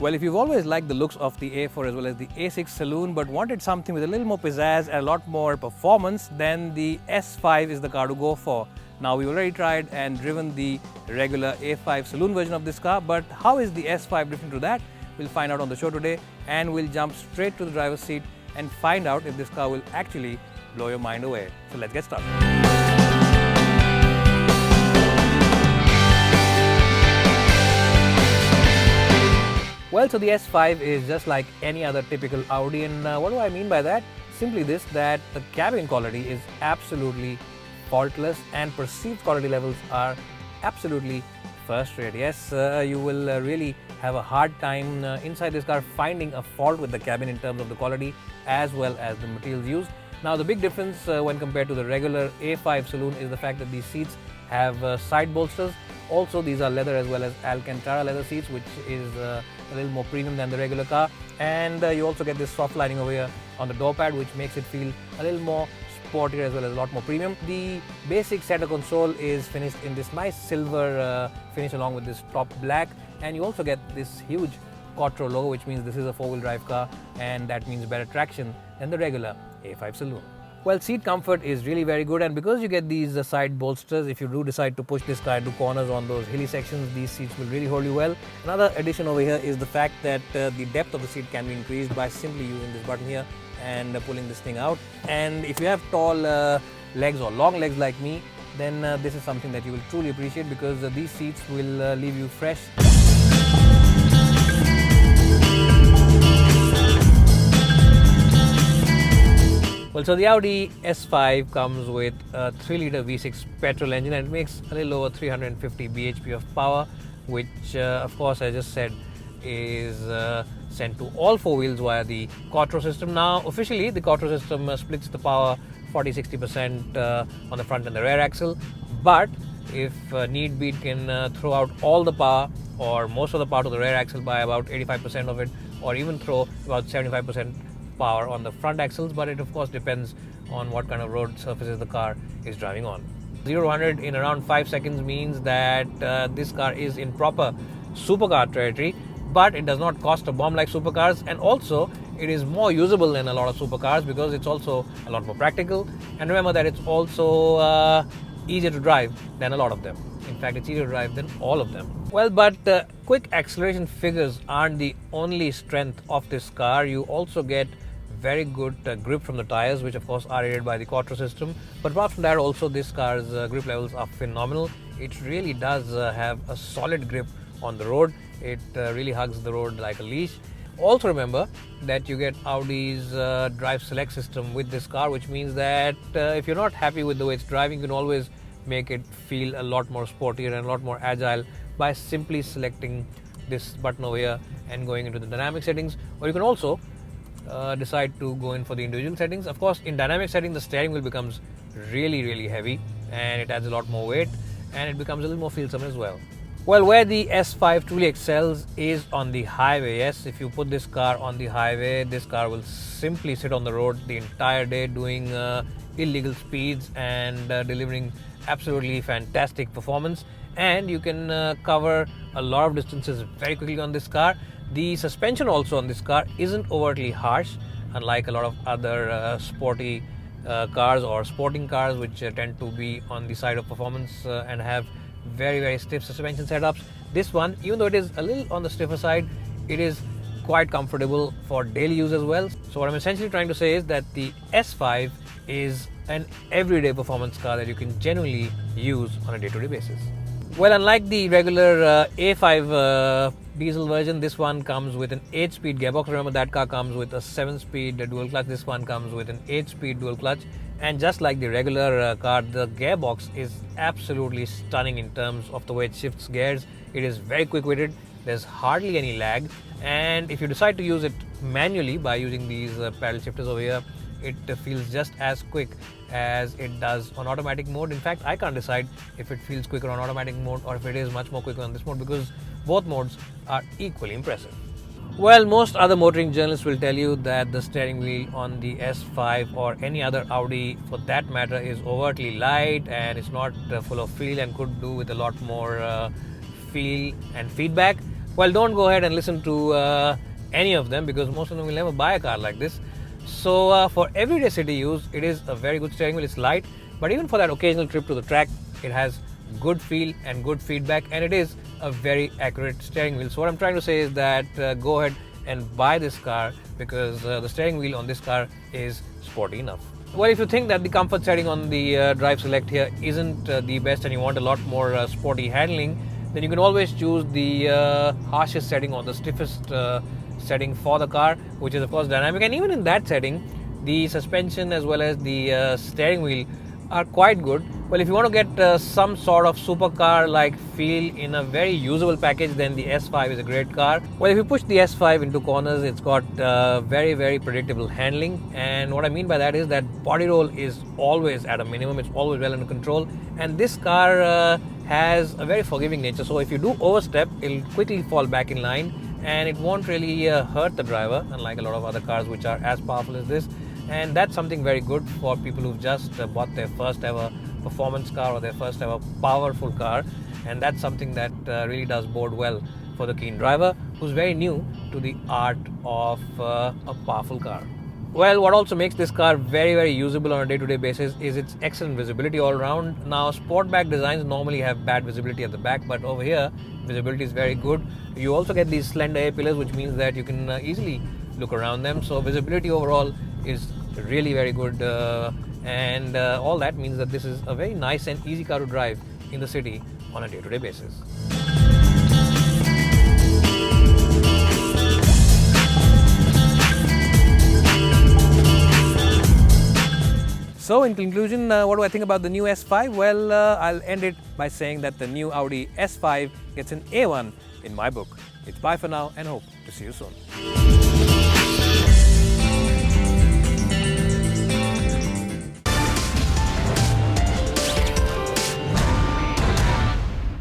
Well, if you've always liked the looks of the A4 as well as the A6 saloon but wanted something with a little more pizzazz and a lot more performance, then the S5 is the car to go for. Now, we've already tried and driven the regular A5 saloon version of this car, but how is the S5 different to that? We'll find out on the show today, and we'll jump straight to the driver's seat and find out if this car will actually blow your mind away. So let's get started. Well, so the S5 is just like any other typical Audi, and what do I mean by that? Simply this, that the cabin quality is absolutely faultless and perceived quality levels are absolutely first rate. Yes, you will really have a hard time inside this car finding a fault with the cabin in terms of the quality as well as the materials used. Now, the big difference when compared to the regular A5 saloon is the fact that these seats have side bolsters. Also, these are leather as well as Alcantara leather seats, which is a little more premium than the regular car. And you also get this soft lining over here on the door pad, which makes it feel a little more sportier as well as a lot more premium. The basic center console is finished in this nice silver finish along with this top black, and you also get this huge Quattro logo, which means this is a four-wheel drive car, and that means better traction than the regular A5 saloon. Well, seat comfort is really very good, and because you get these side bolsters, if you do decide to push this car into corners on those hilly sections, these seats will really hold you well. Another addition over here is the fact that the depth of the seat can be increased by simply using this button here and pulling this thing out. And if you have tall legs or long legs like me, then this is something that you will truly appreciate, because these seats will leave you fresh. Well, so the Audi S5 comes with a 3-litre V6 petrol engine, and it makes a little over 350 bhp of power, which of course, I just said, is sent to all four wheels via the Quattro system. Now, officially, the Quattro system splits the power 40-60% on the front and the rear axle, but if need be, it can throw out all the power or most of the power to the rear axle by about 85% of it, or even throw about 75% power on the front axles, but it of course depends on what kind of road surfaces the car is driving on. 0 to 100 in around 5 seconds means that this car is in proper supercar territory, but it does not cost a bomb like supercars, and also it is more usable than a lot of supercars because it's also a lot more practical. And remember that it's also easier to drive than a lot of them. In fact, it's easier to drive than all of them. Well, but quick acceleration figures aren't the only strength of this car. You also get very good grip from the tires, which of course are aided by the Quattro system. But apart from that, also this car's grip levels are phenomenal. It really does have a solid grip on the road. It really hugs the road like a leash. Also remember that you get Audi's Drive Select system with this car, which means that if you're not happy with the way it's driving, you can always make it feel a lot more sportier and a lot more agile by simply selecting this button over here and going into the dynamic settings. Or you can also decide to go in for the individual settings. Of course, in dynamic setting, the steering wheel becomes really heavy, and it adds a lot more weight, and it becomes a little more feelsome as well. Well, where the S5 truly excels is on the highway. Yes, if you put this car on the highway, this car will simply sit on the road the entire day doing illegal speeds and delivering absolutely fantastic performance. And you can cover a lot of distances very quickly on this car. The suspension also on this car isn't overtly harsh, unlike a lot of other sporty cars or sporting cars, which tend to be on the side of performance and have very stiff suspension setups. This one, even though it is a little on the stiffer side, it is quite comfortable for daily use as well. So what I'm essentially trying to say is that the S5 is an everyday performance car that you can genuinely use on a day-to-day basis. Well, unlike the regular A5 diesel version, this one comes with an 8-speed gearbox. Remember, that car comes with a 7-speed dual clutch. This one comes with an 8-speed dual clutch. And just like the regular car, the gearbox is absolutely stunning in terms of the way it shifts gears. It is very quick-witted. There's hardly any lag. And if you decide to use it manually by using these paddle shifters over here, it feels just as quick as it does on automatic mode. In fact, I can't decide if it feels quicker on automatic mode or if it is much more quicker on this mode, because both modes are equally impressive. Well, most other motoring journalists will tell you that the steering wheel on the S5 or any other Audi for that matter is overtly light and it's not full of feel and could do with a lot more feel and feedback. Well, don't go ahead and listen to any of them, because most of them will never buy a car like this. So for everyday city use, it is a very good steering wheel. It's light, but even for that occasional trip to the track, it has good feel and good feedback, and it is a very accurate steering wheel. So what I'm trying to say is that go ahead and buy this car, because the steering wheel on this car is sporty enough. Well, if you think that the comfort setting on the drive select here isn't the best and you want a lot more sporty handling, then you can always choose the harshest setting or the stiffest setting for the car, which is of course dynamic. And even in that setting, the suspension as well as the steering wheel are quite good. Well, if you want to get some sort of supercar like feel in a very usable package, then the S5 is a great car. Well, if you push the S5 into corners, it's got very, very predictable handling. And what I mean by that is that body roll is always at a minimum. It's always well under control. And this car has a very forgiving nature. So if you do overstep, it'll quickly fall back in line, and it won't really hurt the driver, unlike a lot of other cars which are as powerful as this. And that's something very good for people who've just bought their first ever performance car or their first ever powerful car. And that's something that really does bode well for the keen driver who's very new to the art of a powerful car. Well, what also makes this car very, very usable on a day-to-day basis is its excellent visibility all around. Now, sportback designs normally have bad visibility at the back, but over here, visibility is very good. You also get these slender A-pillars, which means that you can easily look around them. So visibility overall is really very good, and all that means that this is a very nice and easy car to drive in the city on a day-to-day basis. So in conclusion, what do I think about the new S5? Well, I'll end it by saying that the new Audi S5 gets an A1 in my book. It's bye for now, and hope to see you soon.